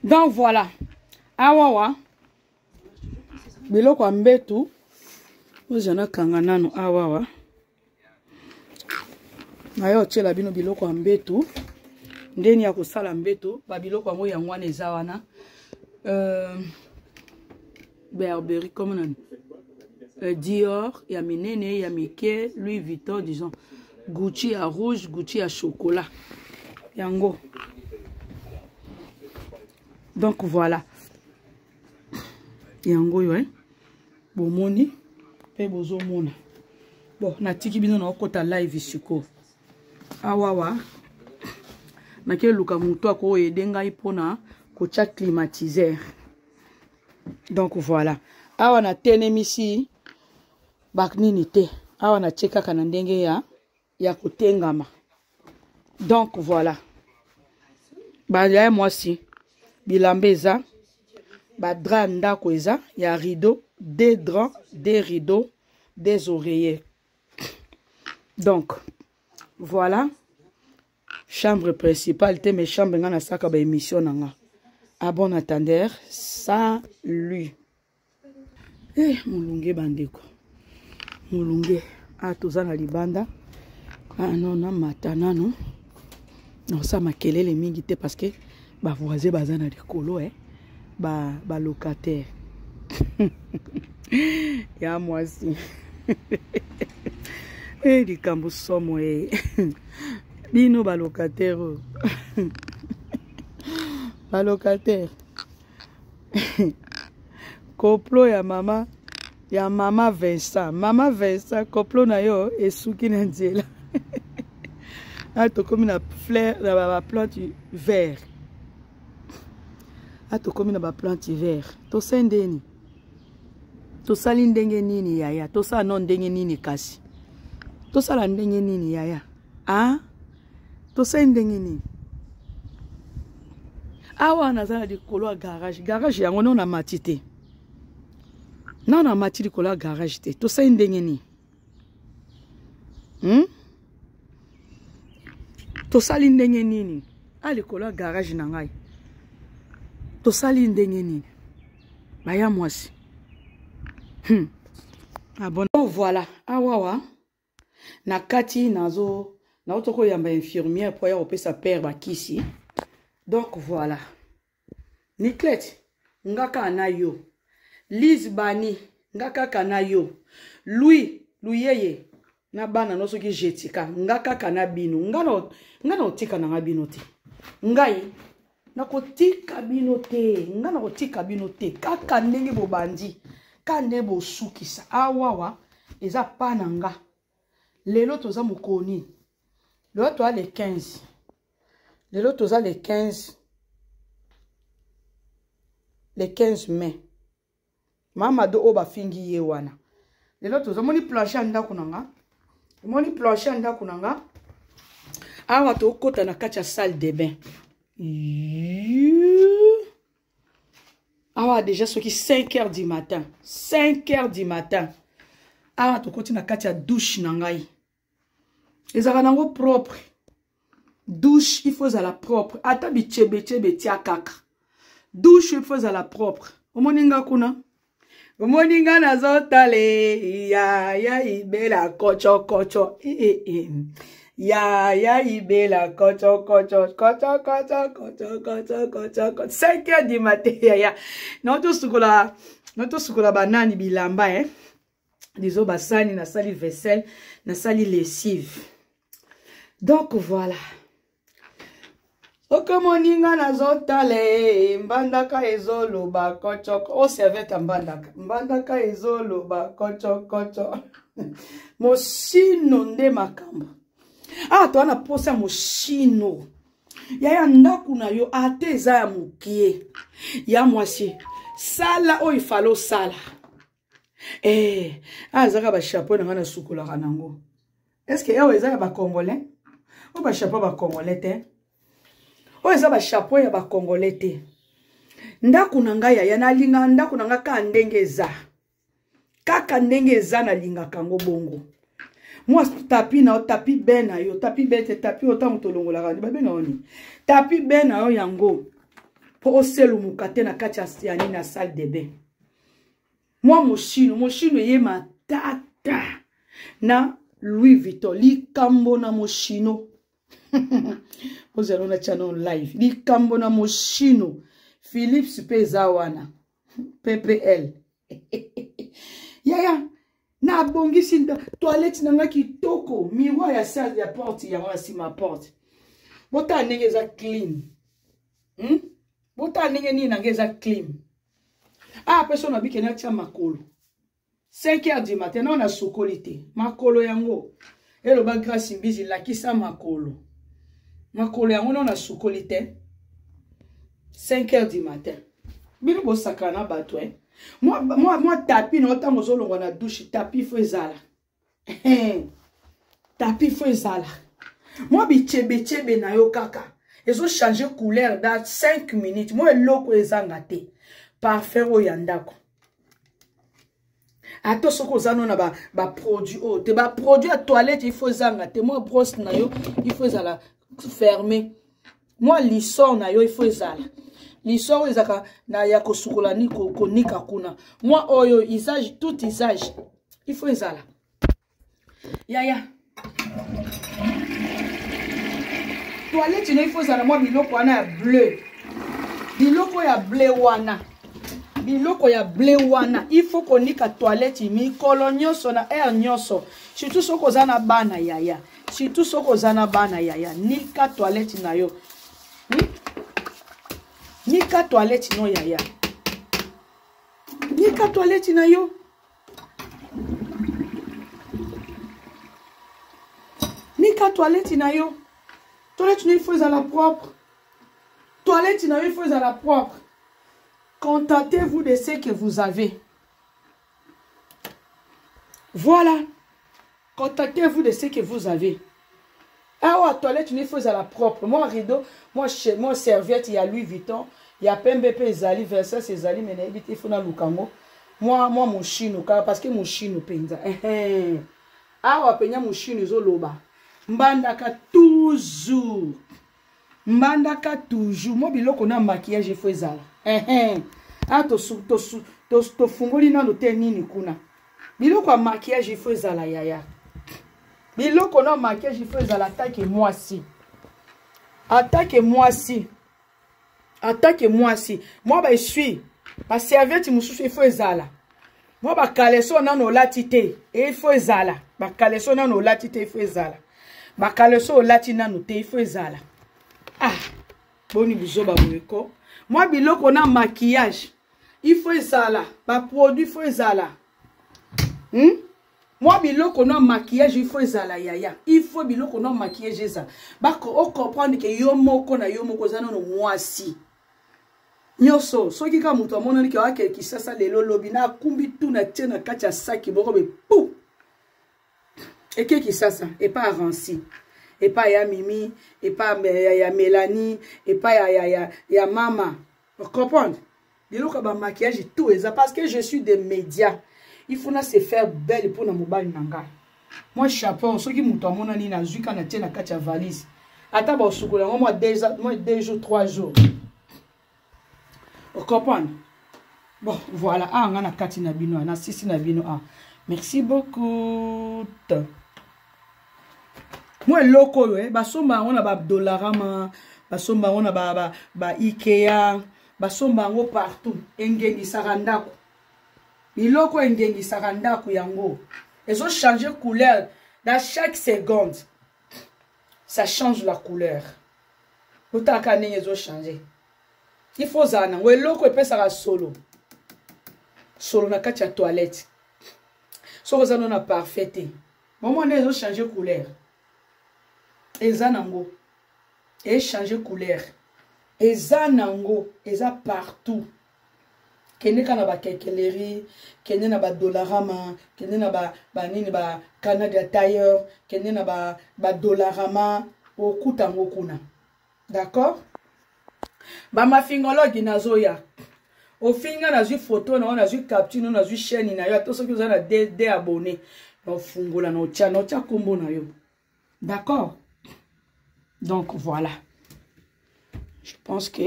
Donc voilà. Awawa. Biloko mbetu. Ozana kanganano awawa. Nayo tshela bino biloko mbetu. Ndeni ya kosala mbetu. Ba biloko yango yangwana eza wana. Burberry comme on a Dior, il y a minene, il y a Mickey, Louis Vuitton, disons. Gucci à rouge, Gucci à chocolat. Yango. Donc voilà. Yango yo, hein. Bon moni. Pe bozo mona. Bon, na tiki bino na okota live isiko. Awawa. Na ke luka muto ako edenga ipona ko cha climatiseur. Donc voilà. Awa na tenemisi baknini te. Awa na cheka kana ndenge ya kotengama. Donc voilà. Ba ya mwasi bilambeza ba drap ndako eza ya rideau, des draps, des rideaux, des oreillers. Donc voilà. Chambre principale te mes chambres ngana saka ba émission nanga. À bon attendeur, salut. Eh, mulunge bandeko. Mulunge. Ah, tozana libanda. Ah, non, na matana, non. Non, ça m'a kelele mingi te parce que, bah, voisin bazana likolo, bah, locataire. Ya moi aussi. Eh, di kambu somo, Bino, bah, locataire. Bah, locataire. Koplo ya mama Vincent. Mama Vincent, koplo na yo esuki na nzela. Ato komi na fleur na ba plante vert. Ato komi na ba plante vert. To sendeni. To sali ndenge nini yaya. To sa non ndenge nini kasi. To sala ndenge nini yaya. Ah? To sendenge nini. Awa nazala di kolo garage. Garage yango non na matite. Non na matite kolo garage te. To sa ndenge ni. To sali ndenge nini. Ali kolo garage na ngai. To sali ndenge nini. Baya mwasi. Ah bon. Oh voilà. Awawa. Na kati nazo na otoko yamba infirmière pour ya opesa père bakisi. Donc voilà. Niclette, ngaka anayo. Liz Bani, ngaka kanayo. Louis, Louyeye, na bana no soki jetika, ngaka kanabino. Ngana otika na ngabino te. Ngai, na kotika bino te. Ngana kotika bino te. Kaka ndenge bobandi. Kande bo sukisa. Awawa, eza pananga. Lelo toza mukoni. Lelo to a le 15. Lelo toza le 15. Le 15 mai. Mama do oba fingi ye wana. Lelo toza moni plancher ndako nanga. Moni plancher ndako nanga. Awa to kota na kati ya salle de bain. Awa déjà soki 5h du matin. 5h du matin. Awa to koti na kati ya douche nangai. Ezaka nango propre. Douche, il faut à la propre. Ata bichebe tia kaka. Douche, il faut à la propre. Omoninga kuna. Omoninga nazotale. Ya ibela kocho. Ya ibela kocho. 5h du matin. Ya. Noto sukola banani bilamba, Disons basani na sali vaisselle, na sali lessive. Donc voilà. Okomoninga nazotale mbandaka ezoloba kochoko o servette mbandaka. Mbandaka ezoloba kochoko. Moshino nde makambo. Ah to ana posa moshino. Ya ndaku na yo ateza ya mukie. Ya mwasi. Sala o ifalo sala. Azaka ba chapeau na ngana sukola kanango. Est-ce que yawe ezaka ba congolais? O ba chapeau ba congolais te. O eza ba chapeau ya ba congolais te. Ndaku na ngai ya na linga ndaku na nga ka ndenge eza. Kaka ndenge eza na linga kango bongo. Moi tapi na tapi ben na yo, tapi bete tapi ota mutolongola kandi ba ben oni. Tapi ben na yo yango. pour oselu mukate na kati ya nini na salle de bain. Moi moshino ye matata na Louis Vuitton likambo na moshino. Vous allez na channel live likambo na moshino. Philippe Supezawana PPL. Yaya na bongisi toilette nanga kitoko miroir ya salle ya porte ya wasi ma porte. Bota nenge za clean. Bota nenge ni nanga za clean. Ah personne abi kena tia makolo. 5h du matin on a sokolité. Makolo yango. Elo ba grâce mbizi lakisa makolo. Makolo yango on a sokolité. 5h du matin. Bino bo sakana bato hein. Moi tapis no tango zolongo na douche tapis fo ezala. Tapis fo ezala. Moi bichebe na yo kaka. Ezo changer couleur dans 5 minutes. Moi eloko ezanga te. Parfait o yandako. Ato soko zano na ba produit o te ba produit à toilette il faut zanga te. Moi brosse na yo il faut ezala fermé. Moi lissor na yo il faut ezala. L'histoire ezaka na ya kosukola ni konika kuna. Moi oyo usage tout usage. Il faut ezala. Yaya. Toilette il faut ezala moi biloko wana ya bleu. Biloko ya bleu wana. Biloko ya bleu wana. Il faut konika toilette mi kolonyoso na air nyoso. Surtout soko zana bana yaya. Surtout soko zana bana yaya. Nika toilette na yo. Nika toilette no yaya. Nika toilette na yo. Nika toilette na yo. Toilette no il faut la propre. Toilette na yo il faut la propre. Contentez-vous de ce que vous avez. Voilà. Contentez-vous de ce que vous avez. Ah ouais, toilette, il faut la propre. Moi, rideau, moi, serviette, il y a Louis Vuitton, il y a PMBP, Zali, Versace, Zali, mais il faut na Lukango. Moi, mon chino, parce que mon chino penza. Ah ouais, penya mon chino, zoloba. Mbandaka toujours. Mbandaka toujours. Moi, biloko na maquillage, il faut zala. Ah, to fungoli na no te nini kuna. Biloko maquillage, il faut zala yaya. Biloko na maquillage il faut attaquer moi si. Attaquez-moi si. Attaquez-moi si. Moi ba suis. Ba serviette mususu il faut ezala. Moi ba kaleso na no latite et il faut ezala. Ba kaleso na no latite il faut ezala. Ba kaleso latina no te il faut ezala. Ah. Boni bizoba mweko. Moi biloko na maquillage il faut ezala. Ba produit il faut ezala. Moi, biloko non maquillage, il faut ezala yaya. Il faut biloko non maquillage ça. Bako o comprendre que yo moko na yo moko zana no mwasi. Nyoso, so ki ka muto amona ni ke wa ke kisasa lelo lobi na kumbi tu na tena kacha saki boko be pou. Et que kisasa et pas avanci. Et pas ya Mimi, et pas ya Mélanie, et pas ya Mama. Vous comprenez? Biloko ba maquillage tout ça parce que je suis des médias. Il faut se faire belle pour na mobile nanga. Moi chapeau, ceux qui muto amona ni na zuka na tena kacha valise. Ata ba sukola moi 2 jours 3 jours. Vous comprenez? Bon, voilà. Ah, on a kati na bino, on a sisi na bino. Ah, merci beaucoup. Moi loko basomba on a ba dollarama, basomba on a ba Ikea, basomba ngo partout. Engengi sarandako. Biloko engengi sarandako yango. Ils ont changé couleur dans chaque seconde. Ça change la couleur. Utaka nini ils ont changé. Il faut zana. We loko epe sara solo. Solo na kati ya toilette. Soko zana na parfaite. Maman ils ont changé couleur. Ezanango. Et changé couleur. Ezanango. Eza partout. Kene kana ba kekeleri, kene na ba dollarama, kene na ba nini ba Canada Tire, kene na ba dollarama, okutango kuna. D'accord? Ba mafingologi nazoya. Au finga na zu photo na ona zu capture na zu chaîne na yo to so ki za na de abonnés. No fungola no tia kombo na yo. D'accord? Donc voilà. Je pense que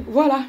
voilà